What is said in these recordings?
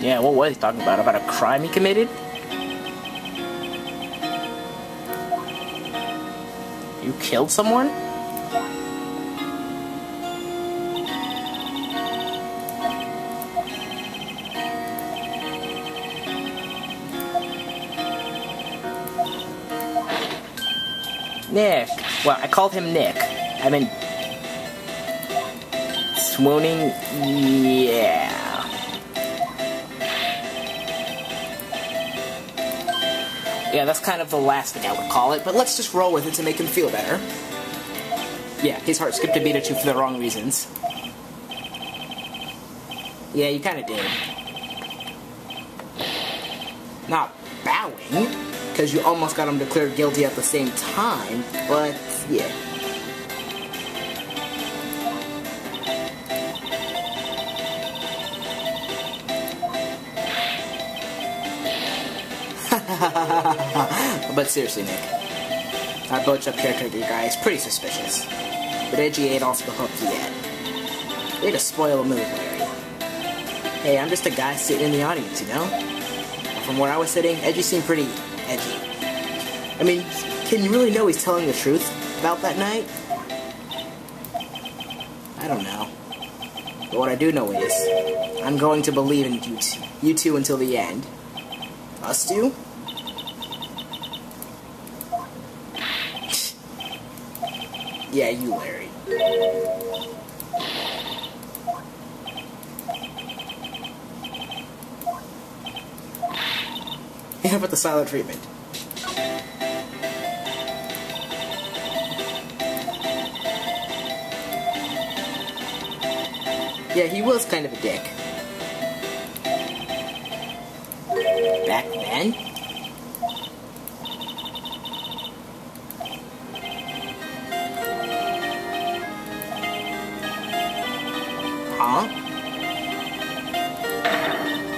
Yeah, what was he talking about? About a crime he committed? You killed someone? Nick. Well, I called him Nick. I mean... Swooning? Yeah. Yeah, that's kind of the last thing I would call it, but let's just roll with it to make him feel better. Yeah, his heart skipped a beat or two for the wrong reasons. Yeah, you kinda did. Not bowing, because you almost got him declared guilty at the same time, but yeah. But seriously, Nick, our boat-up caretaker guy is pretty suspicious. But Edgy ain't off the hook yet. Way to spoil a mood, Larry. Hey, I'm just a guy sitting in the audience, you know? From where I was sitting, Edgy seemed pretty edgy. I mean, can you really know he's telling the truth about that night? I don't know. But what I do know is, I'm going to believe in you two until the end. Us two? Yeah, you, Larry. Yeah, but the silent treatment. Yeah, he was kind of a dick. Back then? Huh?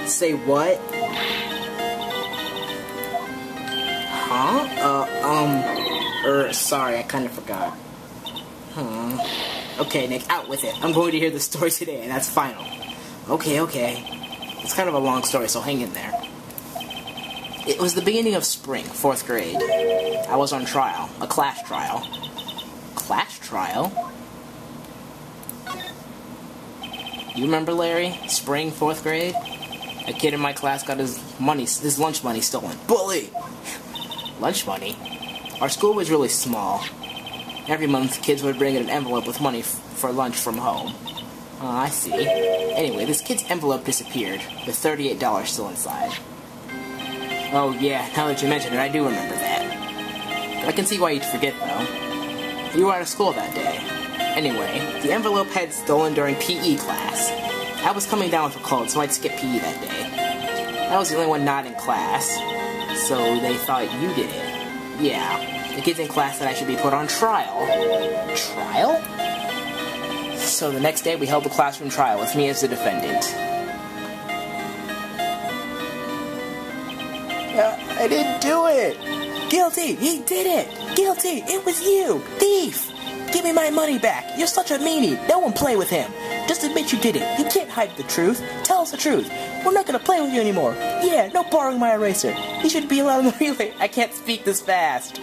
Say what? Huh? Sorry, I kind of forgot. Okay, Nick, out with it. I'm going to hear the story today, and that's final. Okay. It's kind of a long story, so hang in there. It was the beginning of spring, 4th grade. I was on trial. A class trial. Class trial? You remember, Larry? Spring, 4th grade? A kid in my class got his lunch money stolen. Bully! Lunch money? Our school was really small. Every month, kids would bring in an envelope with money for lunch from home. Oh, I see. Anyway, this kid's envelope disappeared, with $38 still inside. Oh yeah, now that you mention it, I do remember that. But I can see why you'd forget, though. You were out of school that day. Anyway, the envelope had stolen during PE class. I was coming down with a cold, so I'd skip PE that day. I was the only one not in class, so they thought you did it. Yeah. The kids in class said I should be put on trial. Trial? So the next day we held the classroom trial with me as the defendant. I didn't do it! Guilty! He did it! Guilty! It was you! Thief! Give me my money back! You're such a meanie! No one play with him! Just admit you did it! You can't hide the truth! Tell us the truth! We're not gonna play with you anymore! Yeah, no borrowing my eraser! You should be allowed in the relay! I can't speak this fast!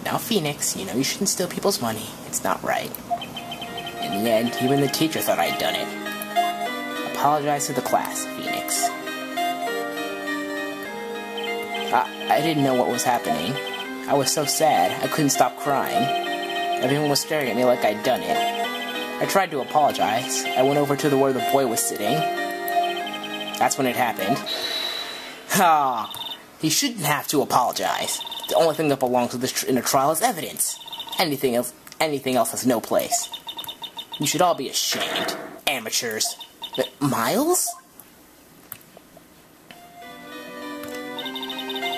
Now, Phoenix, you know you shouldn't steal people's money. It's not right. In the end, even the teacher thought I'd done it. Apologize to the class, Phoenix. I didn't know what was happening. I was so sad, I couldn't stop crying. Everyone was staring at me like I'd done it. I tried to apologize. I went over to where the boy was sitting. That's when it happened. He shouldn't have to apologize. The only thing that belongs in a trial is evidence. Anything else has no place. You should all be ashamed. Amateurs. But Miles?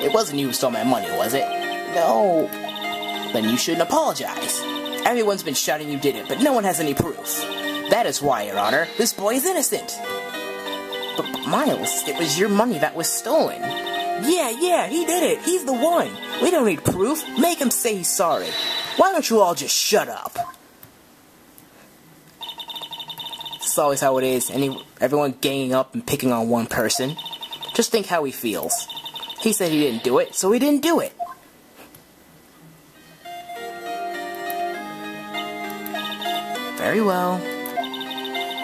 It wasn't you who stole my money, was it? No. Then you shouldn't apologize. Everyone's been shouting you did it, but no one has any proof. That is why, Your Honor, this boy is innocent. But Miles, it was your money that was stolen. Yeah, he did it. He's the one. We don't need proof. Make him say he's sorry. Why don't you all just shut up? It's always how it is. Everyone ganging up and picking on one person. Just think how he feels. He said he didn't do it, so he didn't do it. Very well.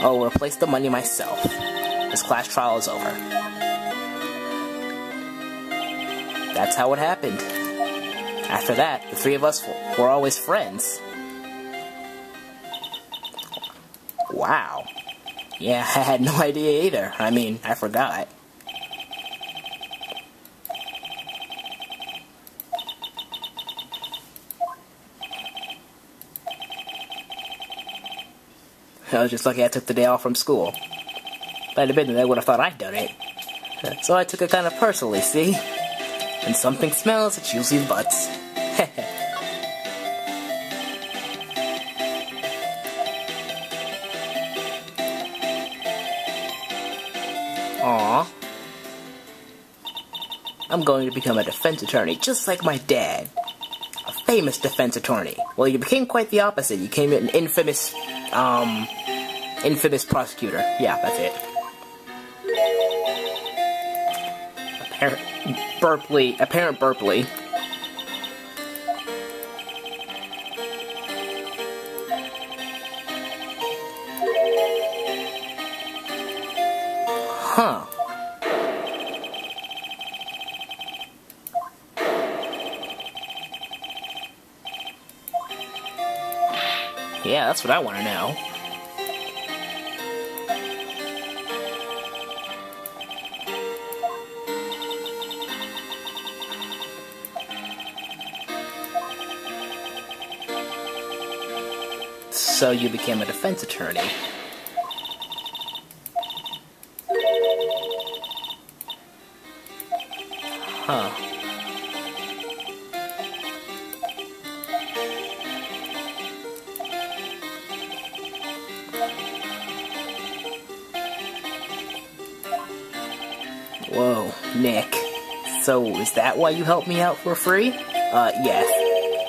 I'll replace the money myself. This class trial is over. That's how it happened. After that, the three of us were always friends. Wow. Yeah, I had no idea either. I mean, I forgot. I was just lucky I took the day off from school. If I'd have been there, I would have thought I'd done it. So I took it kind of personally, see? When something smells, it's usually butts. Aww. I'm going to become a defense attorney, just like my dad. A famous defense attorney. Well, you became quite the opposite. You became an infamous prosecutor. Yeah, that's it. Apparent Burpley. Huh. Yeah, that's what I want to know. So you became a defense attorney. Huh. Whoa, Nick. So, is that why you helped me out for free? Yes.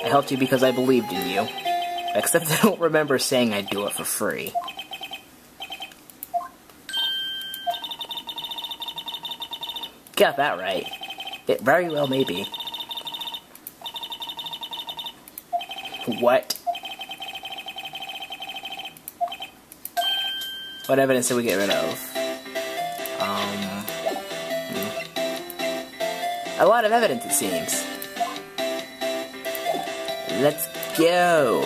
I helped you because I believed in you. Except I don't remember saying I'd do it for free. Got that right. It very well may be. What? What evidence did we get rid of? A lot of evidence, it seems. Let's go.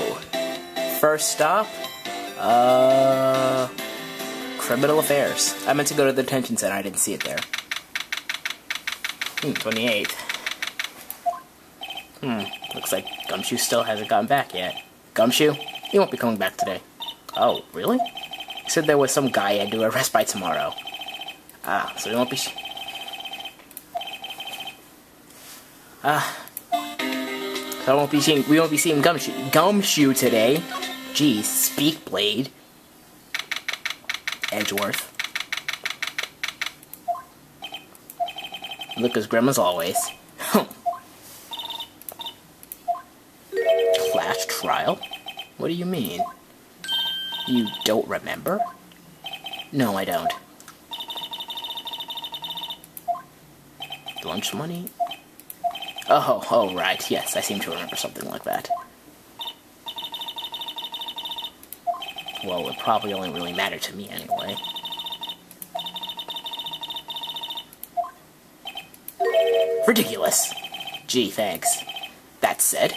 First stop, criminal affairs. I meant to go to the detention center, I didn't see it there. 28. Looks like Gumshoe still hasn't gotten back yet. Gumshoe? He won't be coming back today. Oh, really? He said there was some guy he had to arrest by tomorrow. Ah, so he won't be... So we won't be seeing Gumshoe today. Geez, speak, Blade. Edgeworth. Look as grim as always. Class trial? What do you mean? You don't remember? No, I don't. Lunch money? Oh, right, yes, I seem to remember something like that. Well, it probably only really mattered to me anyway. Ridiculous! Gee, thanks. That said,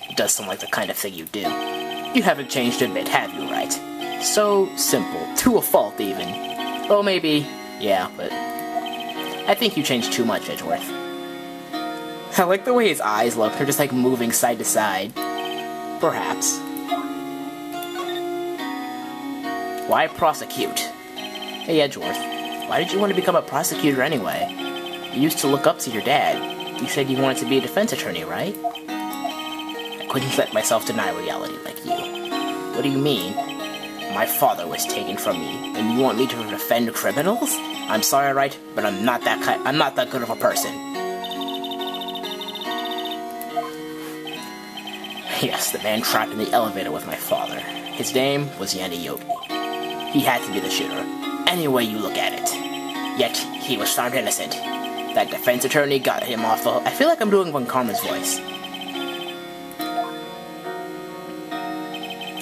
it does sound like the kind of thing you do. You haven't changed a bit, have you, Wright? So simple, to a fault even. Well, maybe, yeah, but I think you changed too much, Edgeworth. I like the way his eyes look, they're just like moving side to side. Perhaps. Why prosecute? Hey, Edgeworth, why did you want to become a prosecutor anyway? You used to look up to your dad. You said you wanted to be a defense attorney, right? I couldn't let myself deny reality like you. What do you mean? My father was taken from me, and you want me to defend criminals? I'm sorry, Wright, but I'm not that good of a person. Yes, the man trapped in the elevator with my father. His name was Yanni Yogi. He had to be the shooter, any way you look at it. Yet, he was found innocent. That defense attorney got him off the... I feel like I'm doing Von Karma's voice.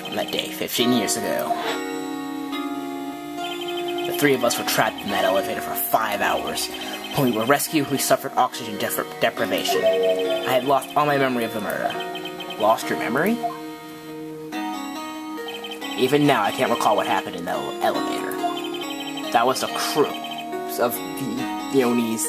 On that day, 15 years ago, the three of us were trapped in that elevator for 5 hours. When we were rescued, we suffered oxygen deprivation. I had lost all my memory of the murder. Lost your memory? Even now, I can't recall what happened in the elevator. That was the crew of the Yoni's...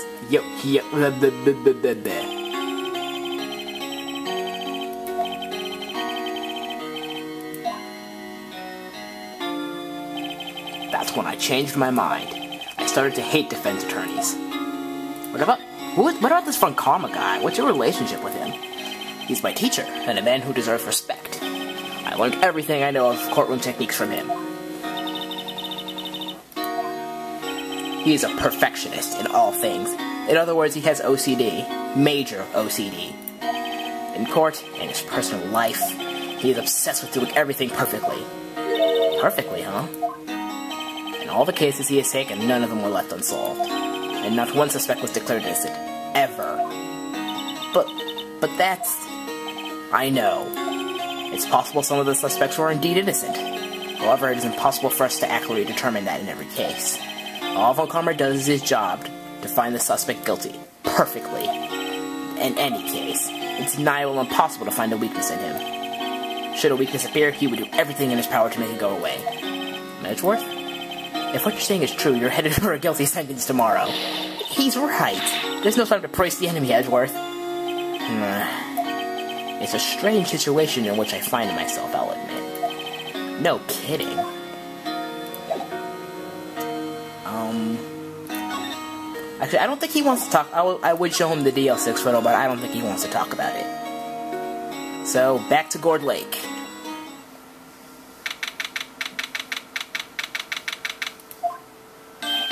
That's when I changed my mind. I started to hate defense attorneys. What about this Von Karma guy? What's your relationship with him? He's my teacher, and a man who deserves respect. I learned everything I know of courtroom techniques from him. He is a perfectionist in all things. In other words, he has OCD. Major OCD. In court, in his personal life, he is obsessed with doing everything perfectly. Perfectly, huh? In all the cases he has taken, none of them were left unsolved. And not one suspect was declared innocent. Ever. But that's... I know. It's possible some of the suspects were indeed innocent. However, it is impossible for us to accurately determine that in every case. All Von Karma does is his job to find the suspect guilty. Perfectly. In any case, it's nigh well impossible to find a weakness in him. Should a weakness appear, he would do everything in his power to make it go away. Edgeworth? If what you're saying is true, you're headed for a guilty sentence tomorrow. He's right. There's no time to praise the enemy, Edgeworth. It's a strange situation in which I find myself, I'll admit. No kidding. Actually, I don't think he wants to talk. I would show him the DL6 photo, but I don't think he wants to talk about it. So, back to Gourd Lake.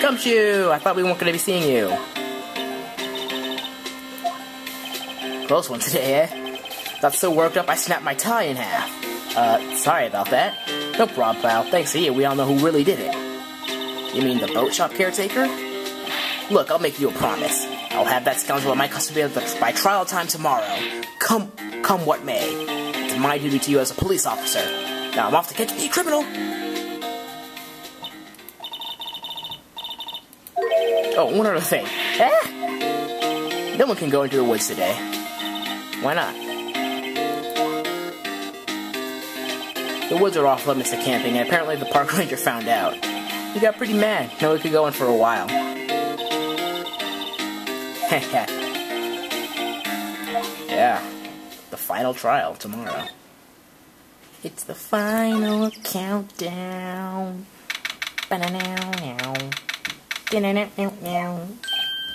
Gumshoe! I thought we weren't going to be seeing you. Close one today, eh? Got so worked up I snapped my tie in half. Sorry about that. No problem, pal. Thanks to you, we all know who really did it. You mean the boat shop caretaker? Look, I'll make you a promise. I'll have that scoundrel in my custody by trial time tomorrow. Come what may. It's my duty to you as a police officer. Now I'm off to catch the criminal. Oh, one other thing. No one can go into the woods today. Why not? The woods are off limits to camping, and apparently the park ranger found out. He got pretty mad. No, we could go in for a while. Yeah. The final trial tomorrow. It's the final countdown.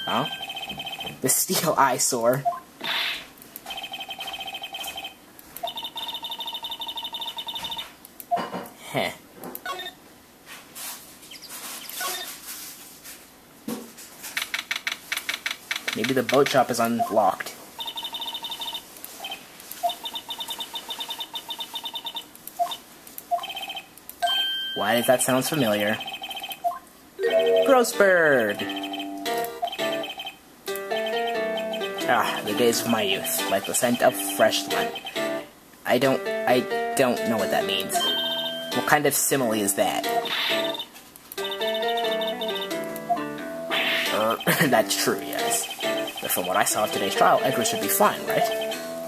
Huh? The steel eyesore. Heh. Maybe the boat shop is unlocked. Why does that sound familiar? Grossbird! Ah, the days of my youth, like the scent of fresh lime. I don't know what that means. What kind of simile is that? That's true, yes. But from what I saw of today's trial, Edward should be fine, right?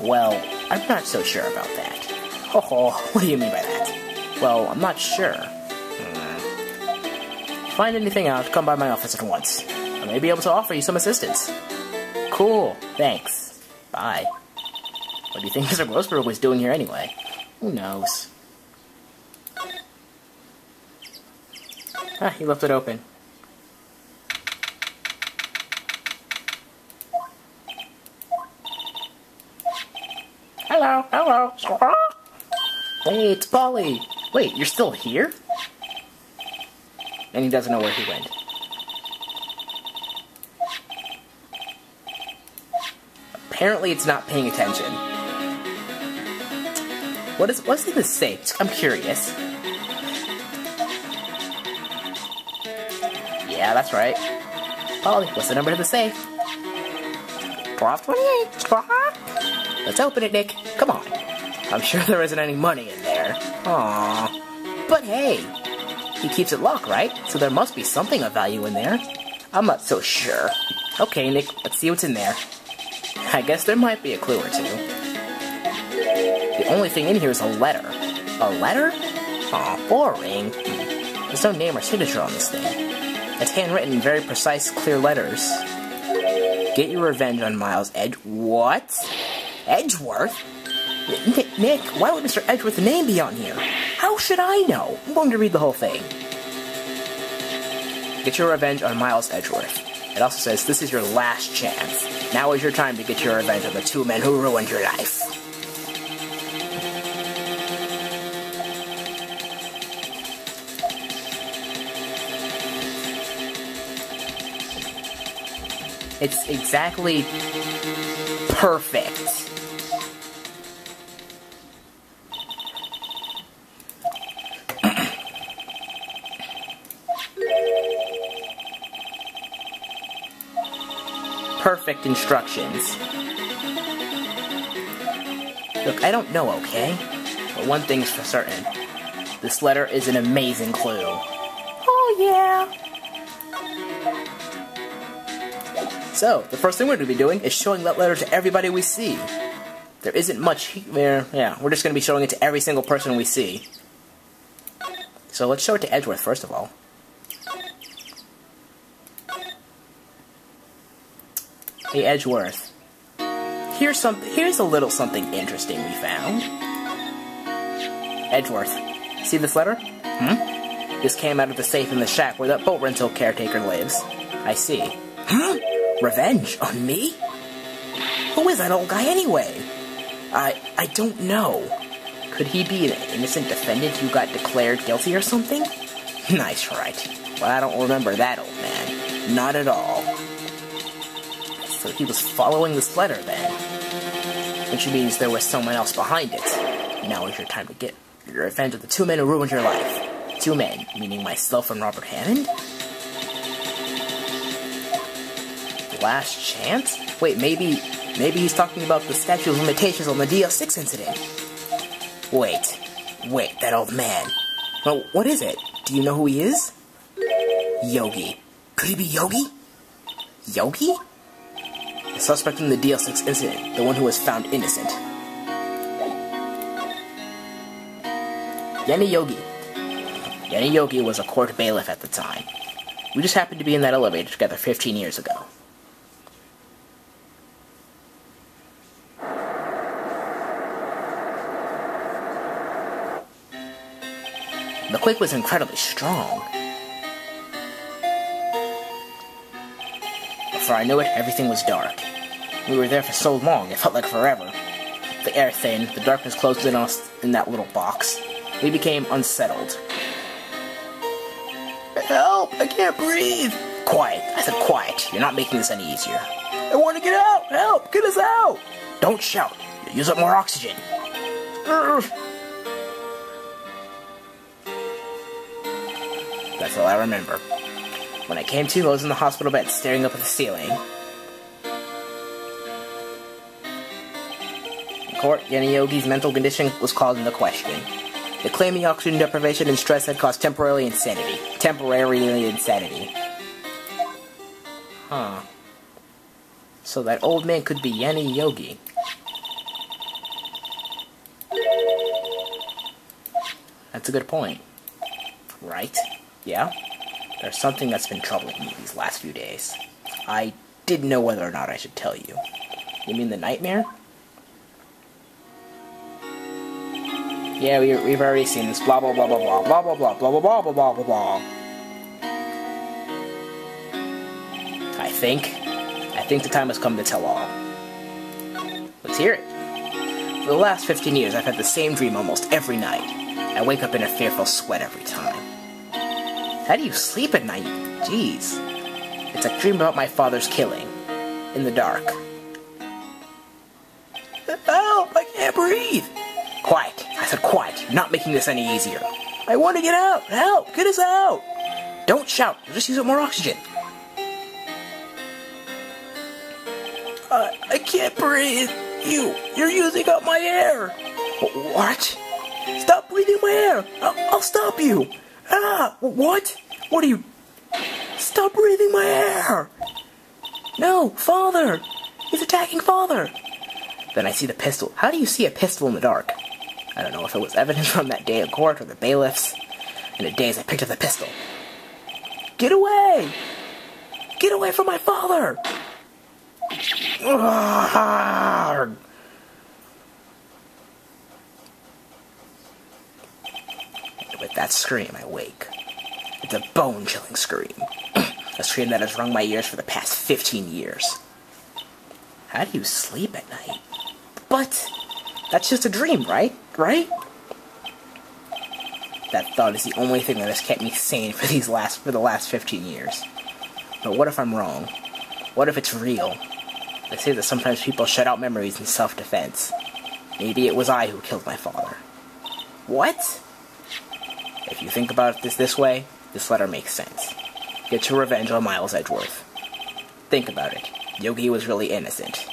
Well, I'm not so sure about that. Ho, what do you mean by that? Well, I'm not sure. Find anything out, come by my office at once. I may be able to offer you some assistance. Cool, thanks. Bye. What do you think Mr. Grossberg was doing here anyway? Who knows? Ah, he left it open. Hello. Hey, it's Polly. Wait, you're still here? And he doesn't know where he went. Apparently it's not paying attention. What's in this safe? I'm curious. Yeah, that's right. Polly, what's the number to the safe? 1228. Let's open it, Nick. Come on. I'm sure there isn't any money in there. Aww. But hey, he keeps it locked, right? So there must be something of value in there. I'm not so sure. Okay, Nick, let's see what's in there. I guess there might be a clue or two. The only thing in here is a letter. A letter? Aw, boring. There's no name or signature on this thing. It's handwritten in very precise, clear letters. Get your revenge on Miles What? Edgeworth? Nick, why would Mr. Edgeworth's name be on here? How should I know? I'm going to read the whole thing. Get your revenge on Miles Edgeworth. It also says, this is your last chance. Now is your time to get your revenge on the two men who ruined your life. It's exactly perfect. Perfect instructions. Look, I don't know, okay? But one thing's for certain. This letter is an amazing clue. Oh, yeah. So, the first thing we're going to be doing is showing that letter to everybody we see. There isn't much there. Yeah, we're just going to be showing it to every single person we see. So let's show it to Edgeworth first of all. Hey Edgeworth, here's a little something interesting we found. Edgeworth, see this letter? This came out of the safe in the shack where that boat rental caretaker lives. I see. Revenge on me? Who is that old guy anyway? I don't know. Could he be an innocent defendant who got declared guilty or something? Nice, right. Well, I don't remember that old man. Not at all. So he was following this letter then. Which means there was someone else behind it. Now is your time to get your revenge of the two men who ruined your life. Two men, meaning myself and Robert Hammond? Last chance? Wait, maybe he's talking about the statute of limitations on the DL6 incident. Wait, that old man. Well, what is it? Do you know who he is? Yogi. Could he be Yogi? Yogi? The suspect in the DL6 incident, the one who was found innocent. Yenny Yogi. Yenny Yogi was a court bailiff at the time. We just happened to be in that elevator together 15 years ago. The quake was incredibly strong. Before I knew it, everything was dark. We were there for so long, it felt like forever. The air thinned, the darkness closed in on us in that little box. We became unsettled. Help! I can't breathe! Quiet. I said quiet. You're not making this any easier. I want to get out! Help! Get us out! Don't shout. You'll use up more oxygen. That's all I remember. When I came to, I was in the hospital bed, staring up at the ceiling. In court, Yenny Yogi's mental condition was called into question. They claimed the oxygen deprivation and stress had caused temporary insanity. Huh. So that old man could be Yenny Yogi. That's a good point. Right? Yeah? There's something that's been troubling me these last few days. I didn't know whether or not I should tell you. You mean the nightmare? Yeah, we've already seen this. Blah blah blah blah blah blah blah blah blah blah blah blah blah blah. I think the time has come to tell all. Let's hear it. For the last 15 years, I've had the same dream almost every night. I wake up in a fearful sweat every time. How do you sleep at night? Jeez. It's a dream about my father's killing. In the dark. Help! I can't breathe! Quiet. I said quiet. You're not making this any easier. I want to get out! Help! Get us out! Don't shout. Just use up more oxygen. I can't breathe. You're using up my air. What? Stop breathing my air. I'll stop you. Ah, what? What are you? Stop breathing my air. No, Father. He's attacking Father. Then I see the pistol. How do you see a pistol in the dark? I don't know if it was evidence from that day in court or the bailiffs. In a daze, I picked up the pistol. Get away! Get away from my father! And with that scream, I wake. It's a bone-chilling scream. A scream that has rung my ears for the past 15 years. How do you sleep at night? But that's just a dream, right? Right? That thought is the only thing that has kept me sane for the last 15 years. But what if I'm wrong? What if it's real? They say that sometimes people shut out memories in self-defense. Maybe it was I who killed my father. What? If you think about this way, this letter makes sense. Get your revenge on Miles Edgeworth. Think about it. Yogi was really innocent.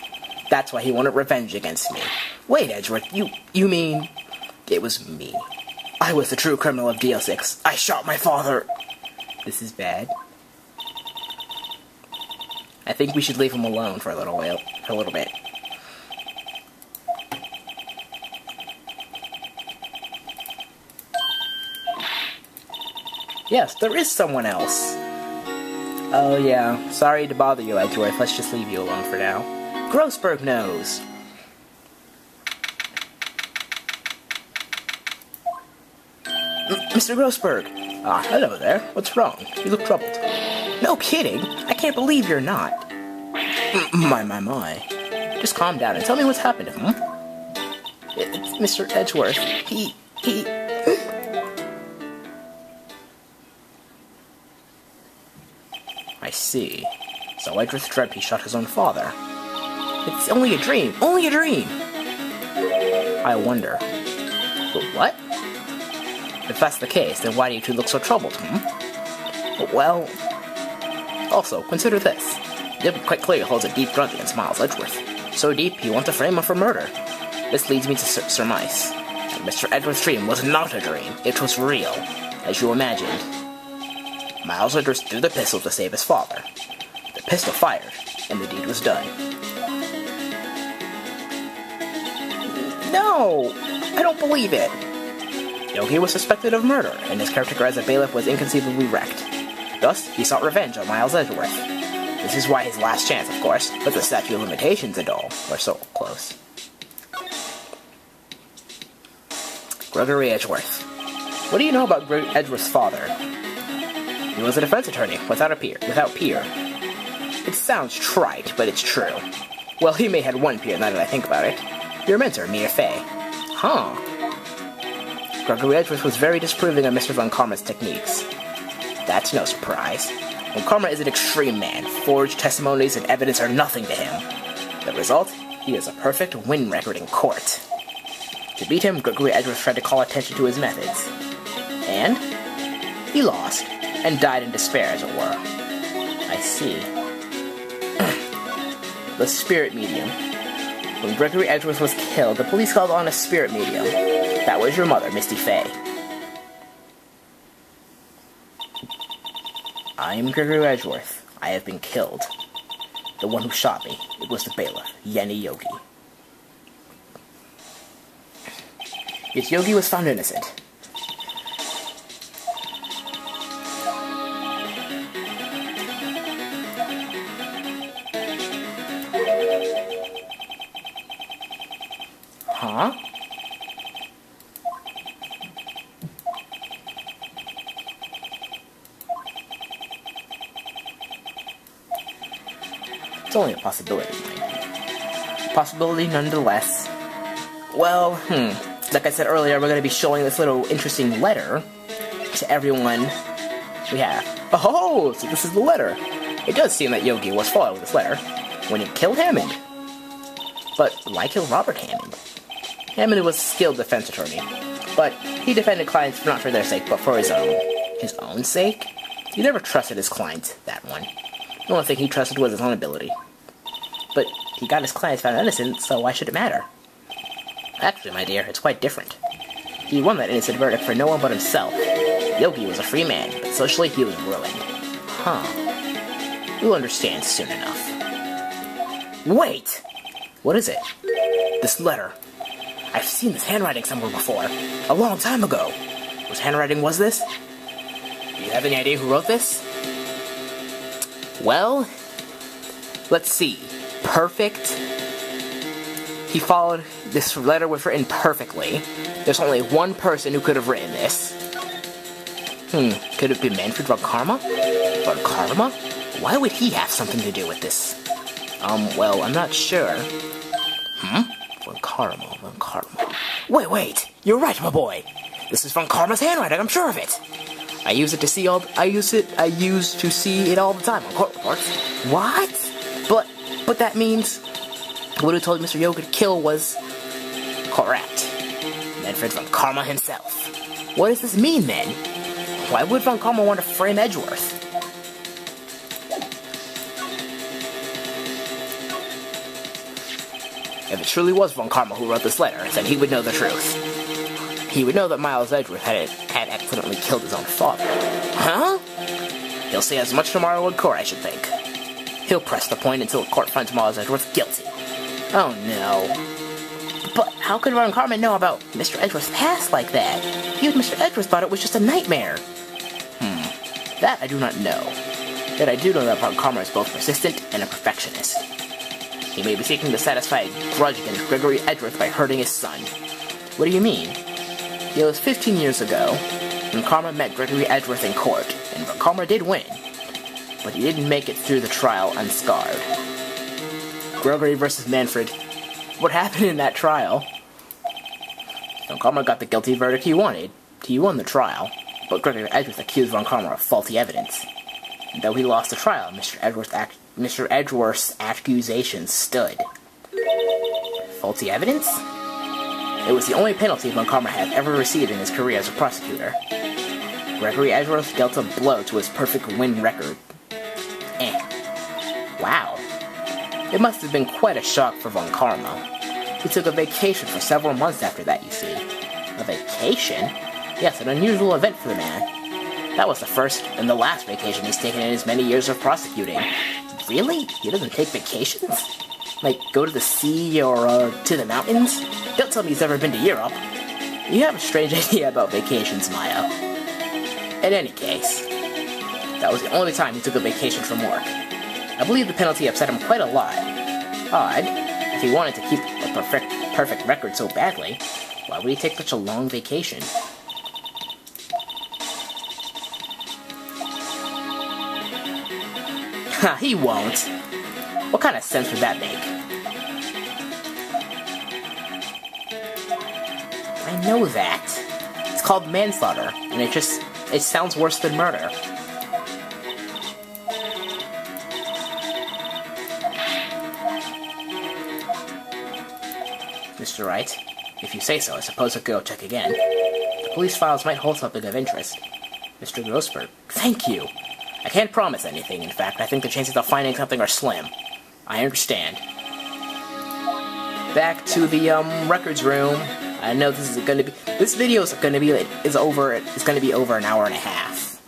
That's why he wanted revenge against me. Wait, Edgeworth, you mean... It was me. I was the true criminal of DL6. I shot my father. This is bad. I think we should leave him alone for a little bit. Yes, there is someone else. Oh yeah, sorry to bother you, Edgeworth. Let's just leave you alone for now. Grossberg knows. Mr. Grossberg! Ah, hello there. What's wrong? You look troubled. No kidding! I can't believe you're not. My. Just calm down and tell me what's happened, It's Mr. Edgeworth. He... I see. So Edgeworth dreamt he shot his own father. It's only a dream! Only a dream! I wonder. But what? If that's the case, then why do you two look so troubled, Well... Also, consider this. Yogi quite clearly holds a deep grudge against Miles Edgeworth. So deep, he wants to frame him for murder. This leads me to surmise. And Mr. Edgeworth's dream was not a dream. It was real, as you imagined. Miles Edgeworth threw the pistol to save his father. The pistol fired, and the deed was done. No! I don't believe it! Yogi was suspected of murder, and his character as a bailiff was inconceivably wrecked. Thus, he sought revenge on Miles Edgeworth. This is why his last chance, of course, but the statute of limitations and all were so close. Gregory Edgeworth. What do you know about Edgeworth's father? He was a defense attorney, without peer. It sounds trite, but it's true. Well, he may have had one peer, now that I think about it. Your mentor, Mia Fey. Huh. Gregory Edgeworth was very disapproving of Mr. Von Karma's techniques. That's no surprise. Von Karma is an extreme man. Forged testimonies and evidence are nothing to him. The result? He has a perfect win record in court. To beat him, Gregory Edgeworth tried to call attention to his methods. And he lost, and died in despair, as it were. I see. The spirit medium. When Gregory Edgeworth was killed, the police called on a spirit medium. That was your mother, Misty Fey. I am Gregory Edgeworth. I have been killed. The one who shot me, it was the bailiff, Yenny Yogi. Yet Yogi was found innocent. Huh? It's only a possibility. Possibility nonetheless. Well, like I said earlier, we're going to be showing this little interesting letter to everyone we have. Oh, so this is the letter. It does seem that Yogi was following this letter when he killed Hammond. But why kill Robert Hammond? Hammond was a skilled defense attorney, but he defended clients not for their sake, but for his own. His own sake? He never trusted his client, that one. The only thing he trusted was his own ability. But he got his clients found innocent, so why should it matter? Actually, my dear, it's quite different. He won that innocent verdict for no one but himself. Yogi was a free man, but socially he was ruined. Huh. You'll understand soon enough. Wait! What is it? This letter. I've seen this handwriting somewhere before. A long time ago. Whose handwriting was this? Do you have any idea who wrote this? Well, let's see. Perfect. He followed, this letter was written perfectly. There's only one person who could have written this. Could it be Manfred von Karma? Von Karma? Why would he have something to do with this? Well, I'm not sure. Von Karma. Wait! You're right, my boy! This is von Karma's handwriting, I'm sure of it! I use to see it all the time on court reports. What? But that means what who told Mr. Yoga to kill was correct. Manfred von Karma himself. What does this mean, then? Why would von Karma want to frame Edgeworth? If it truly was von Karma who wrote this letter, then he would know the truth. He would know that Miles Edgeworth had accidentally killed his own father. Huh? He'll say as much tomorrow in court, I should think. He'll press the point until the court finds Miles Edgeworth guilty. Oh no. But how could von Karma know about Mr. Edgeworth's past like that? He and Mr. Edgeworth thought it was just a nightmare. That I do not know. Yet I do know that von Karma is both persistent and a perfectionist. He may be seeking to satisfy a grudge against Gregory Edgeworth by hurting his son. What do you mean? It was 15 years ago, when Karma met Gregory Edgeworth in court, and von Karma did win. But he didn't make it through the trial unscarred. Gregory versus Manfred. What happened in that trial? Von Karma got the guilty verdict he wanted. He won the trial, but Gregory Edgeworth accused von Karma of faulty evidence. And though he lost the trial, Mr. Edgeworth's accusations stood. Faulty evidence? It was the only penalty von Karma had ever received in his career as a prosecutor. Gregory Edgeworth dealt a blow to his perfect win record. Wow. It must have been quite a shock for von Karma. He took a vacation for several months after that, you see. A vacation? Yes, an unusual event for the man. That was the first and the last vacation he's taken in his many years of prosecuting. Really? He doesn't take vacations? Like, go to the sea or, to the mountains? Don't tell me he's ever been to Europe. You have a strange idea about vacations, Maya. In any case, that was the only time he took a vacation from work. I believe the penalty upset him quite a lot. Odd. If he wanted to keep a perfect record so badly, why would he take such a long vacation? Ha, he won't. What kind of sense would that make? I know that. It's called manslaughter, and it sounds worse than murder. Mr. Wright, if you say so, I suppose I could go check again. The police files might hold something of interest. Mr. Grossberg, thank you. I can't promise anything, in fact. I think the chances of finding something are slim. I understand. Back to the, records room. I know this video is gonna be over an hour and a half.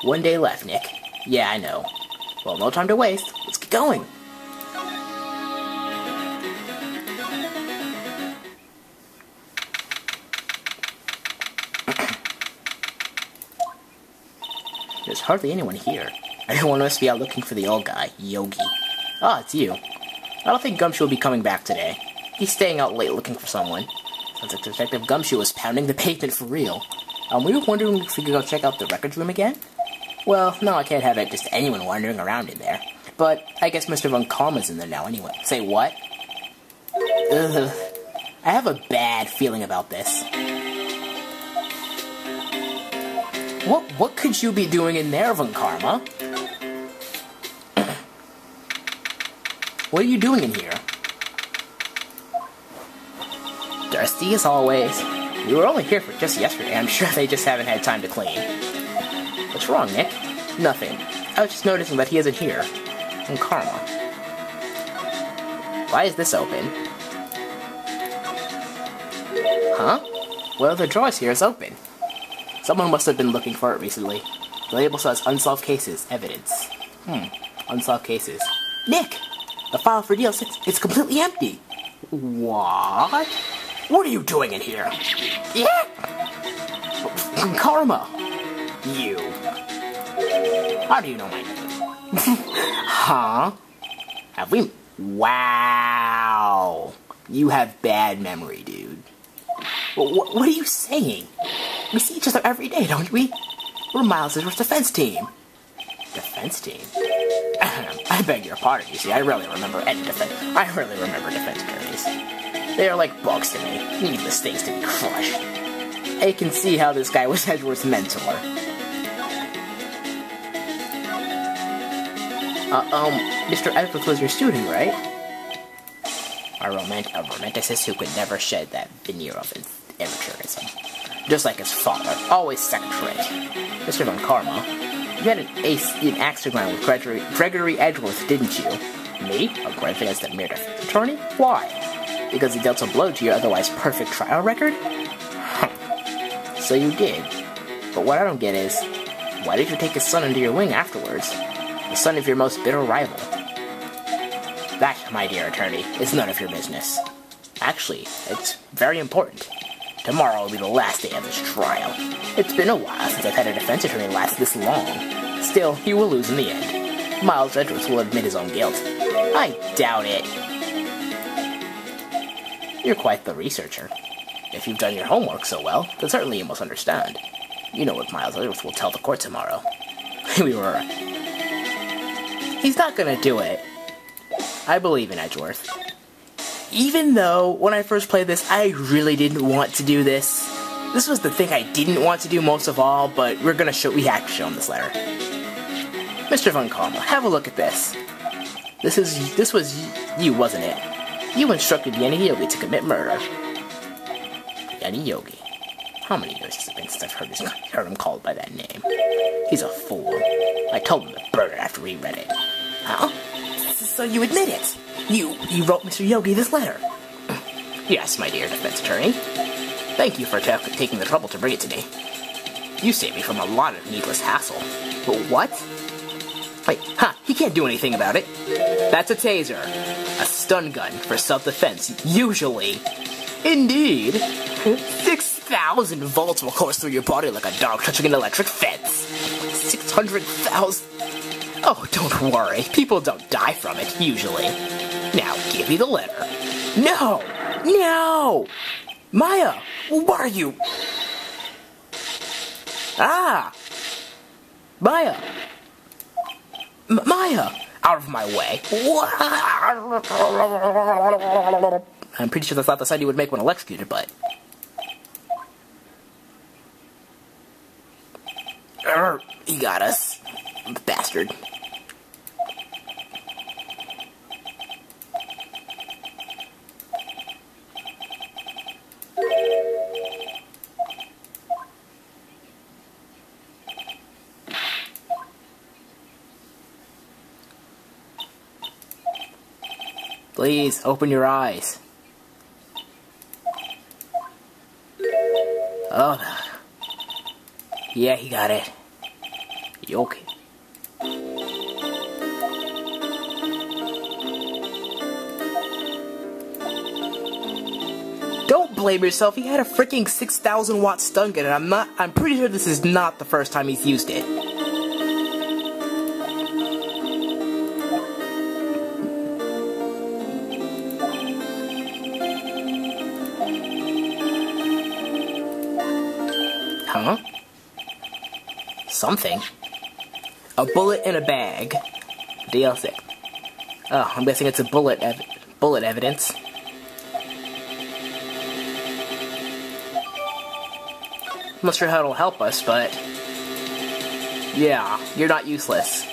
One day left, Nick. Yeah, I know. Well, no time to waste. Let's get going. There's hardly anyone here. Everyone must be out looking for the old guy, Yogi. Ah, it's you. I don't think Gumshoe will be coming back today. He's staying out late looking for someone. Sounds like Detective Gumshoe was pounding the pavement for real. We were wondering if we could go check out the records room again? Well, no, I can't have it just anyone wandering around in there. But I guess Mr. Von Karma's in there now anyway. Say what? Ugh. I have a bad feeling about this. What could you be doing in there, Von Karma? What are you doing in here? Thirsty as always. We were only here for just yesterday. I'm sure they just haven't had time to clean. What's wrong, Nick? Nothing. I was just noticing that he isn't here. And Karma. Why is this open? Huh? Well, the drawers here is open. Someone must have been looking for it recently. The label says unsolved cases, evidence. Unsolved cases. Nick! The file for deal 6, it's completely empty. What? What are you doing in here? Yeah! Karma! You. How do you know my name? Huh? Have we... Wow! You have bad memory, dude. What are you saying? We see each other every day, don't we? We're Miles' defense team. Defense team? I beg your pardon, you see, I really remember defense attorneys. They are like bugs to me, needless things to be crushed. I can see how this guy was Edward's mentor. Mr. Edwards was your student, right? A romanticist who could never shed that veneer of amateurism. Just like his father, always second-rate. Mr. Von Karma, you had an axe to grind with Gregory Edgeworth, didn't you? Me? A grudge against the mere defense attorney? Why? Because he dealt a blow to your otherwise perfect trial record? So you did. But what I don't get is, why did you take his son under your wing afterwards? The son of your most bitter rival. That, my dear attorney, is none of your business. Actually, it's very important. Tomorrow will be the last day of this trial. It's been a while since I've had a defense attorney last this long. Still, he will lose in the end. Miles Edwards will admit his own guilt. I doubt it. You're quite the researcher. If you've done your homework so well, then certainly you must understand. You know what Miles Edwards will tell the court tomorrow. He's not gonna do it. I believe in Edgeworth. Even though, when I first played this, I really didn't want to do this. This was the thing I didn't want to do most of all, but we have to show him this letter. Mr. Von Karma, have a look at this. This was you, wasn't it? You instructed Yenny Yogi to commit murder. Yenny Yogi. How many years has it been since I've heard him called by that name? He's a fool. I told him to burn it after he read it. Huh? So you admit it? You wrote Mr. Yogi this letter? Yes, my dear defense attorney. Thank you for taking the trouble to bring it to me. You saved me from a lot of needless hassle. But what? Wait, he can't do anything about it. That's a taser. A stun gun for self-defense, usually. Indeed. 6,000 volts will course through your body like a dog touching an electric fence. 600,000... Oh, don't worry. People don't die from it, usually. Now, give me the letter. No! No! Maya! What are you? Ah! Maya! Maya! Out of my way. I'm pretty sure that's not the sound you would make when electrocuted, but... He got us. Bastard. Please, open your eyes. Oh. Yeah, he got it. You okay? Don't blame yourself. He had a freaking 6,000 watt stun gun, and I'm pretty sure this is not the first time he's used it. Huh? Something. A bullet in a bag. DLC. Oh, I'm guessing it's a bullet evidence. I'm not sure how it'll help us, but... Yeah, you're not useless.